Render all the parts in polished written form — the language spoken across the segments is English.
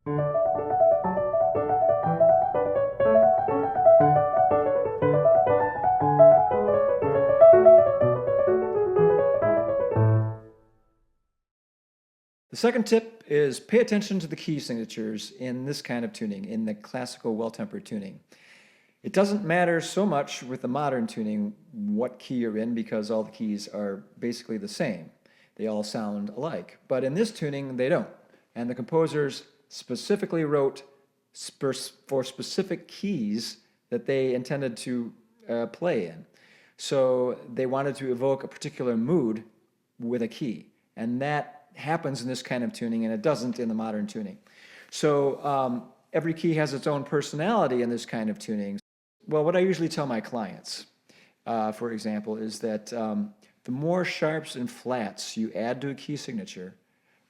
The second tip is pay attention to the key signatures in this kind of tuning, in the classical well-tempered tuning. It doesn't matter so much with the modern tuning what key you're in because all the keys are basically the same. They all sound alike. But in this tuning, they don't. And the composers specifically wrote for specific keys that they intended to play in. So they wanted to evoke a particular mood with a key. And that happens in this kind of tuning, and it doesn't in the modern tuning. So every key has its own personality in this kind of tuning. Well, what I usually tell my clients, for example, is that the more sharps and flats you add to a key signature,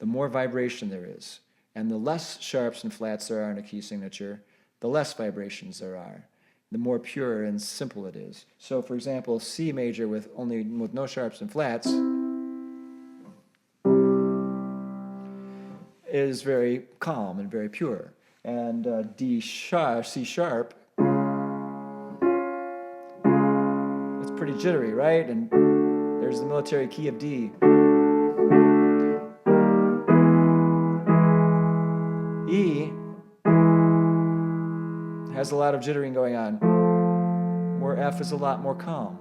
the more vibration there is. And the less sharps and flats there are in a key signature, the less vibrations there are, the more pure and simple it is. So, for example, C major with no sharps and flats is very calm and very pure. And C sharp, it's pretty jittery, right? And there's the military key of D. E has a lot of jittering going on, where F is a lot more calm.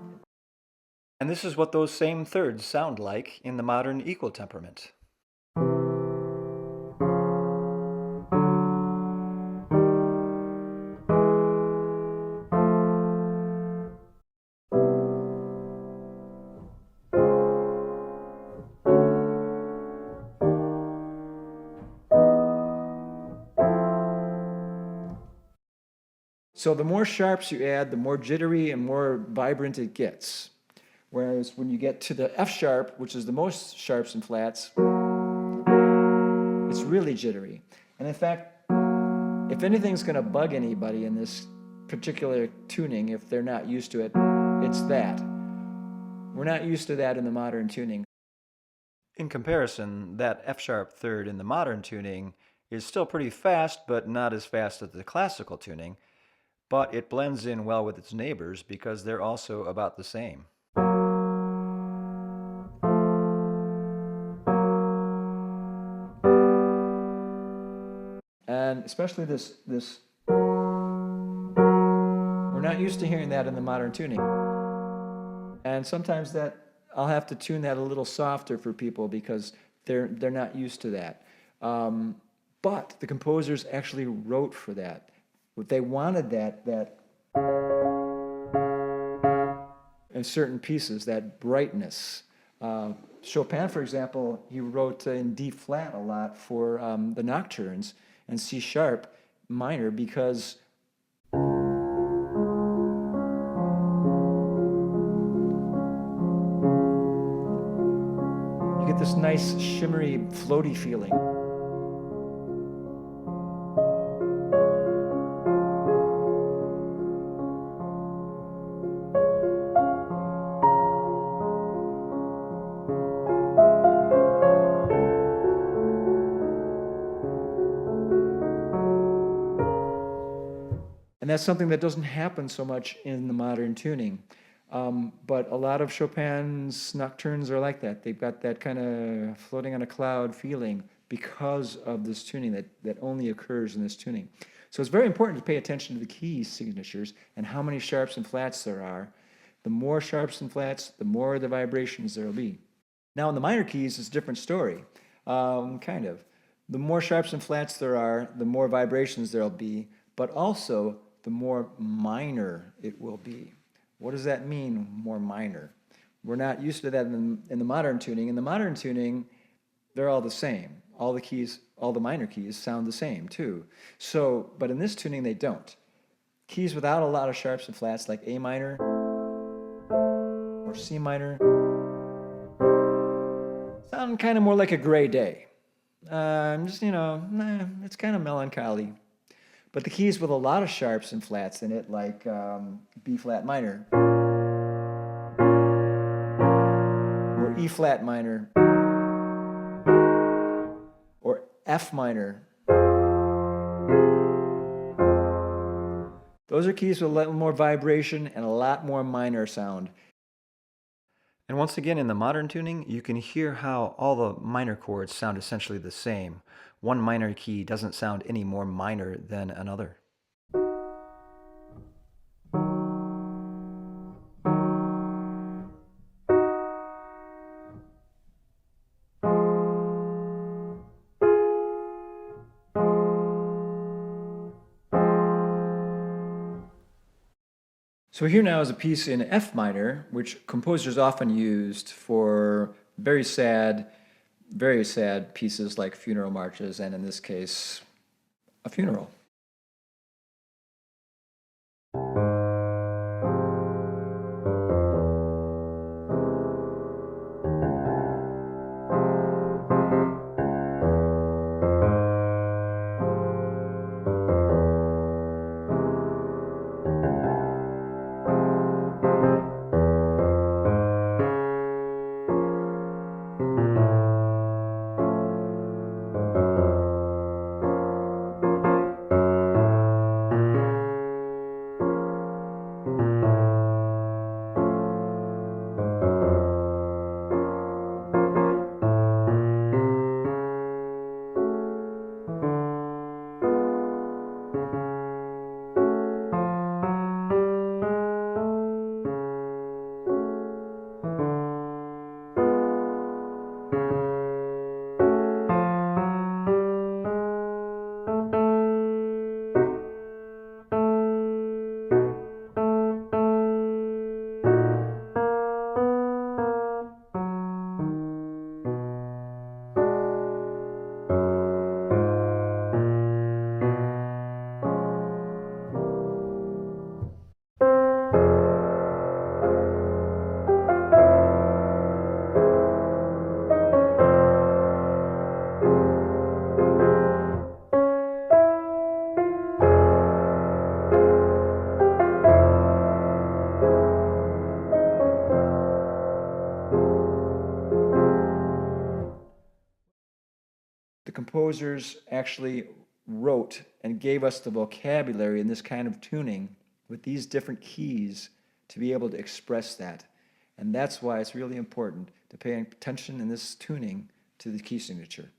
And this is what those same thirds sound like in the modern equal temperament. So the more sharps you add, the more jittery and more vibrant it gets. Whereas when you get to the F sharp, which is the most sharps and flats, it's really jittery. And in fact, if anything's going to bug anybody in this particular tuning, if they're not used to it, it's that. We're not used to that in the modern tuning. In comparison, that F sharp third in the modern tuning is still pretty fast, but not as fast as the classical tuning. But it blends in well with its neighbors because they're also about the same. And especially this, we're not used to hearing that in the modern tuning. And sometimes that, I'll have to tune that a little softer for people because they're not used to that. But the composers actually wrote for that. They wanted that in certain pieces, that brightness. Chopin, for example, he wrote in D flat a lot for the nocturnes and C sharp minor because you get this nice shimmery, floaty feeling. And that's something that doesn't happen so much in the modern tuning. But a lot of Chopin's nocturnes are like that. They've got that kind of floating on a cloud feeling because of this tuning that only occurs in this tuning. So it's very important to pay attention to the key signatures and how many sharps and flats there are. The more sharps and flats, the more the vibrations there will be. Now in the minor keys, it's a different story, kind of. The more sharps and flats there are, the more vibrations there will be, but also the more minor it will be. What does that mean, more minor? We're not used to that in the modern tuning. In the modern tuning, they're all the same. All the keys, all the minor keys sound the same too. So, but in this tuning, they don't. Keys without a lot of sharps and flats like A minor or C minor sound kind of more like a gray day. Just, it's kind of melancholy. But the keys with a lot of sharps and flats in it, like B flat minor, or E flat minor, or F minor, Those are keys with a little more vibration and a lot more minor sound. And once again, in the modern tuning, you can hear how all the minor chords sound essentially the same. One minor key doesn't sound any more minor than another. So here now is a piece in F minor, which composers often used for very sad pieces like funeral marches, and in this case, a funeral. The composers actually wrote and gave us the vocabulary in this kind of tuning with these different keys to be able to express that. And that's why it's really important to pay attention in this tuning to the key signature.